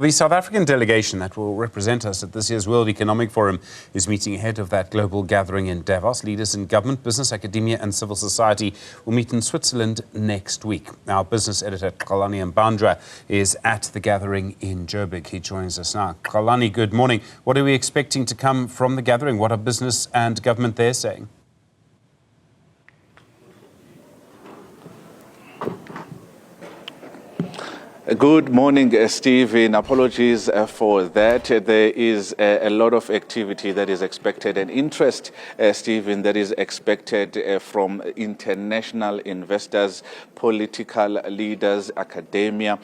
The South African delegation that will represent us at this year's World Economic Forum is meeting ahead of that global gathering in Davos. Leaders in government, business, academia and civil society will meet in Switzerland next week. Our business editor, Xolani Mbanjwa, is at the gathering in Joburg. He joins us now. Xolani, good morning. What are we expecting to come from the gathering? What are business and government there saying? Good morning, Stephen. Apologies for that. There is a lot of activity that is expected and interest, Stephen, that is expected from international investors, political leaders, academia,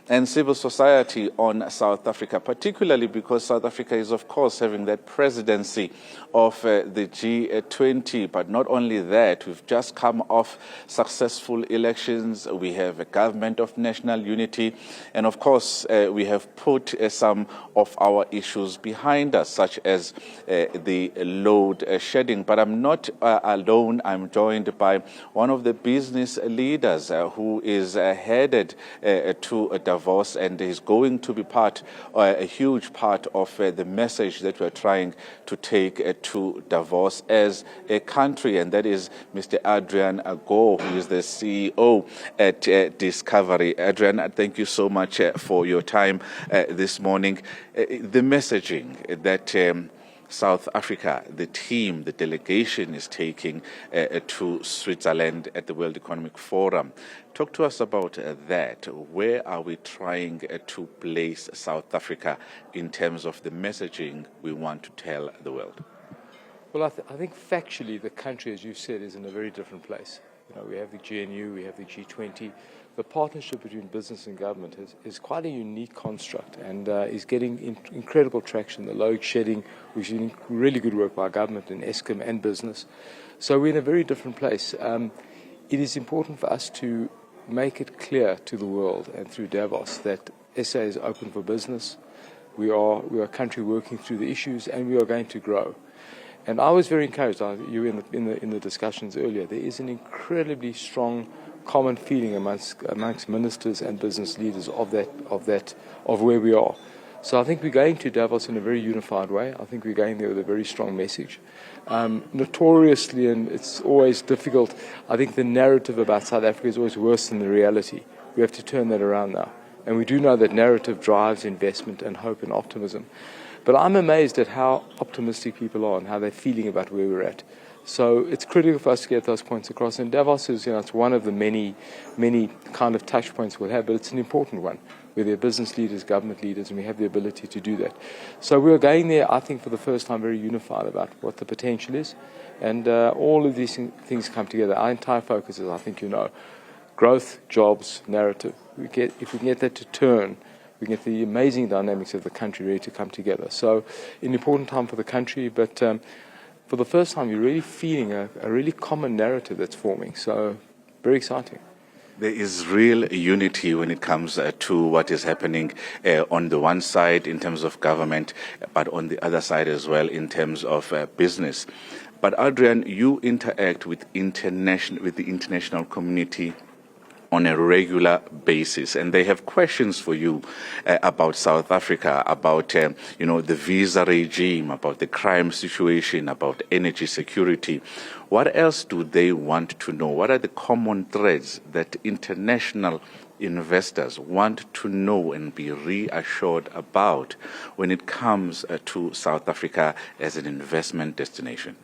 and civil society on South Africa, particularly because South Africa is, of course, having that presidency of the G20. But not only that, we've just come off successful elections. We have a government of national unity. And, of course, we have put some of our issues behind us, such as the load shedding. But I'm not alone. I'm joined by one of the business leaders who is headed to Davos, and is going to be a huge part of the message that we're trying to take to Davos as a country, and that is Mr. Adrian Gore, who is the CEO at Discovery. Adrian, thank you so much for your time this morning. The messaging that South Africa, the team, the delegation is taking to Switzerland at the World Economic Forum. Talk to us about that. Where are we trying to place South Africa in terms of the messaging we want to tell the world? Well, I think factually the country, as you've said, is in a very different place. You know, we have the GNU, we have the G20. The partnership between business and government is quite a unique construct and is getting incredible traction. The load shedding, we've seen really good work by government and Eskom and business. So we're in a very different place. It is important for us to make it clear to the world and through Davos that SA is open for business. We are a country working through the issues, and we are going to grow. And I was very encouraged. You were in the discussions earlier. There is an incredibly strong common feeling amongst ministers and business leaders of where we are. So I think we're going to Davos in a very unified way. I think we're going there with a very strong message. Notoriously, and it's always difficult, I think the narrative about South Africa is always worse than the reality. We have to turn that around now. And we do know that narrative drives investment and hope and optimism. But I'm amazed at how optimistic people are and how they're feeling about where we're at. So it's critical for us to get those points across. And Davos is, it's one of the many kind of touch points we'll have, but it's an important one, where there are business leaders, government leaders, and we have the ability to do that. So we're going there, I think, for the first time, very unified about what the potential is. And all of these things come together. Our entire focus is, I think growth, jobs, narrative. If we can get that to turn, we get the amazing dynamics of the country ready to come together. So an important time for the country, but for the first time, you're really feeling a really common narrative that's forming. So very exciting. There is real unity when it comes to what is happening on the one side in terms of government, but on the other side as well in terms of business. But Adrian, you interact with the international community on a regular basis, and they have questions for you about South Africa, about the visa regime, about the crime situation, about energy security. What else do they want to know? What are the common threads that international investors want to know and be reassured about when it comes to South Africa as an investment destination?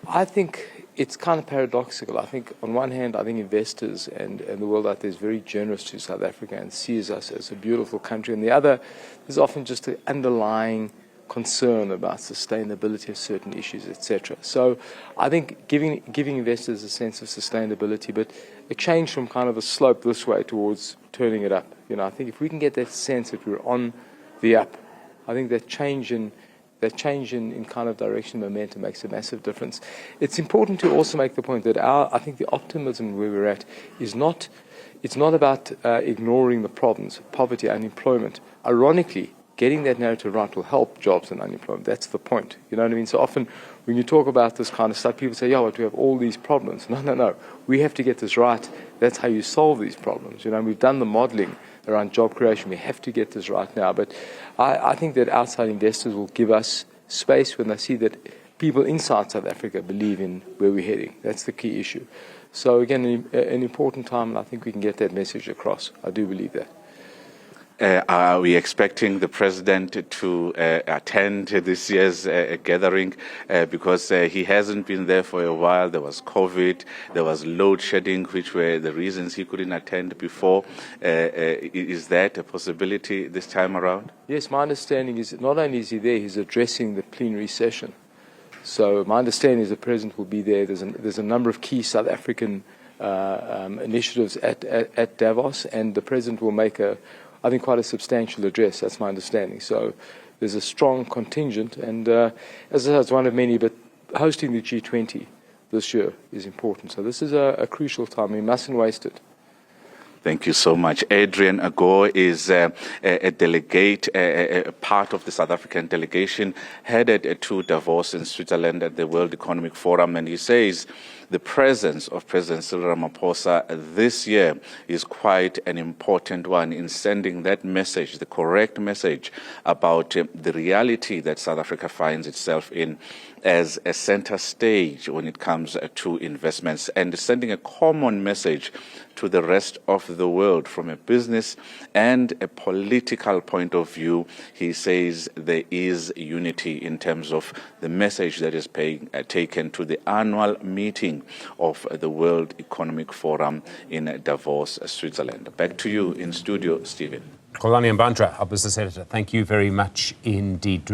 I think it's kind of paradoxical. I think on one hand, I think investors and the world out there is very generous to South Africa and sees us as a beautiful country. And the other, there's often just an underlying concern about sustainability of certain issues, etc. So I think giving investors a sense of sustainability, but a change from kind of a slope this way towards turning it up. I think if we can get that sense that we're on the up, I think that change in kind of direction, momentum makes a massive difference. It's important to also make the point that I think the optimism where we're at is not, it's not about ignoring the problems, poverty, unemployment. Ironically, getting that narrative right will help jobs and unemployment. That's the point. You know what I mean? So often when you talk about this kind of stuff, people say, but we have all these problems. No. We have to get this right. That's how you solve these problems. We've done the modeling around job creation. We have to get this right now. But I think that outside investors will give us space when they see that people inside South Africa believe in where we're heading. That's the key issue. So again, an important time, and I think we can get that message across. I do believe that. Are we expecting the president to attend this year's gathering? Because he hasn't been there for a while. There was COVID, there was load shedding, which were the reasons he couldn't attend before. Is that a possibility this time around? Yes, my understanding is that not only is he there, he's addressing the plenary session. So my understanding is the president will be there. There's a number of key South African initiatives at Davos, and the president will make I think quite a substantial address. That's my understanding. So there's a strong contingent, and as I said, it's one of many, but hosting the G20 this year is important. So this is a crucial time. We mustn't waste it. Thank you so much. Adrian Gore is a delegate, a part of the South African delegation headed to Davos in Switzerland at the World Economic Forum, and he says the presence of President Cyril Ramaphosa this year is quite an important one in sending that message, the correct message about the reality that South Africa finds itself in as a center stage when it comes to investments, and sending a common message to the rest of the world from a business and a political point of view. He says there is unity in terms of the message that is taken to the annual meeting of the World Economic Forum in Davos, Switzerland. Back to you in studio, Stephen. Xolani Mbanjwa, our business editor, thank you very much indeed.